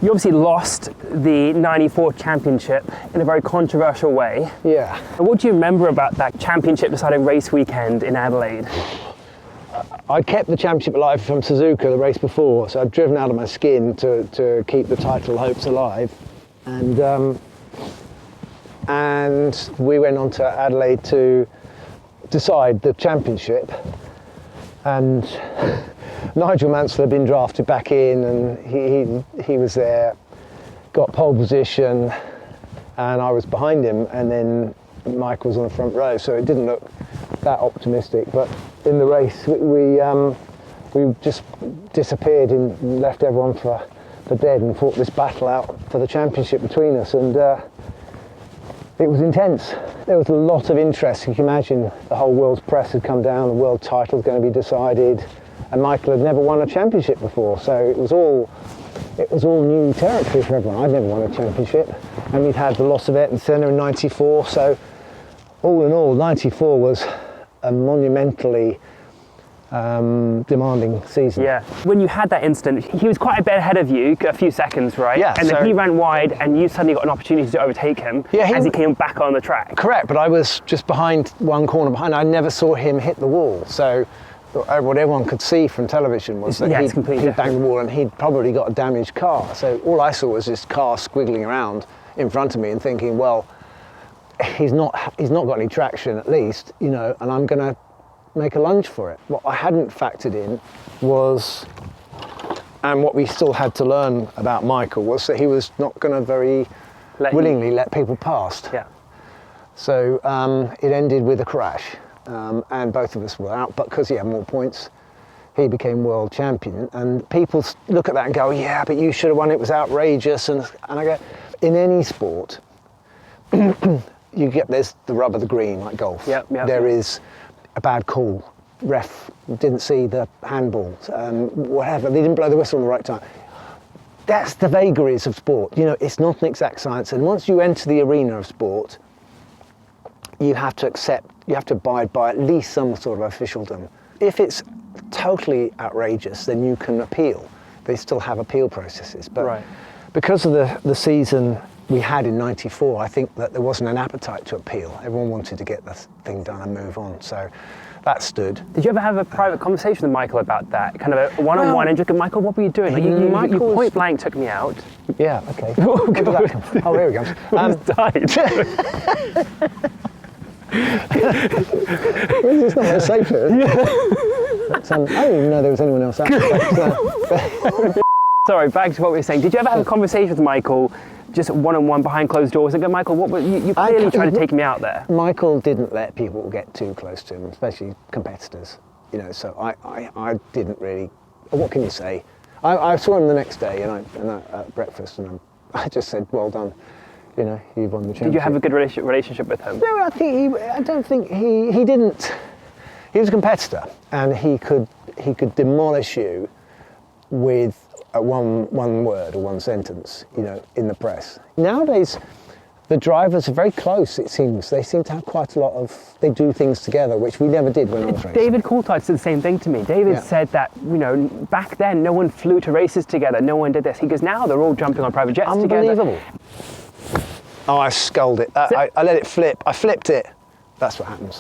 You obviously lost the '94 championship in a very controversial way. Yeah. What do you remember about that championship deciding race weekend in Adelaide? I kept the championship alive from Suzuka the race before, so I'd driven out of my skin to keep the title hopes alive. And we went on to Adelaide to decide the championship. And Nigel Mansell had been drafted back in, and he was there, got pole position, and I was behind him, and then Mike was on the front row, so it didn't look that optimistic. But in the race, we just disappeared and left everyone for dead and fought this battle out for the championship between us, and it was intense. There was a lot of interest. You can imagine the whole world's press had come down, the world title was going to be decided, and Michael had never won a championship before, so it was all new territory for everyone. I'd never won a championship, and we'd had the loss of Ayrton Senna in '94, so all in all, '94 was a monumentally demanding season. Yeah. When you had that incident, he was quite a bit ahead of you, a few seconds, right? Yeah. And then he ran wide, and you suddenly got an opportunity to overtake him as he came back on the track. Correct, but I was just behind one corner behind. I never saw him hit the wall, so what everyone could see from television was that he'd banged the wall and he'd probably got a damaged car. So all I saw was this car squiggling around in front of me and thinking, well, he's not got any traction at least, you know, and I'm going to make a lunge for it. What I hadn't factored in was, and what we still had to learn about Michael, was that he was not going to very willingly let people past. Yeah. So it ended with a crash, and both of us were out, but because he had more points, he became world champion. And people look at that and go, yeah, but you should have won, it was outrageous. And I go, in any sport, there's the rub of the green, like golf. There is a bad call, ref didn't see the handball, whatever, they didn't blow the whistle at the right time. That's the vagaries of sport. You know, it's not an exact science, and once you enter the arena of sport, you have to abide by at least some sort of officialdom. If it's totally outrageous, then you can appeal. They still have appeal processes, but because of the season we had in '94, I think that there wasn't an appetite to appeal. Everyone wanted to get the thing done and move on, so that stood. Did you ever have a private conversation with Michael about that? Kind of a one-on-one, and just go, Michael, what were you doing? Like, you point blank took me out. Yeah, okay. Oh, here we go. Died. It's not very safe here. But, I didn't even know there was anyone else out there. Sorry, back to what we were saying. Did you ever have a conversation with Michael, just one-on-one behind closed doors, and go, Michael, you clearly tried to take me out there? Michael didn't let people get too close to him, especially competitors. You know, so I didn't really. What can you say? I saw him the next day, at breakfast, and I just said, well done. You know, you've won the championship. Did you have a good relationship with him? No, I don't think he didn't. He was a competitor, and he could demolish you with one word or one sentence, you know, in the press. Nowadays, the drivers are very close, it seems. They seem to have quite a lot of, they do things together, which we never did when I was racing. David Coulthard said the same thing to me. David said that, you know, back then no one flew to races together, no one did this. He goes, now they're all jumping on private jets together. Unbelievable. Oh, I sculled it. I let it flip. I flipped it. That's what happens.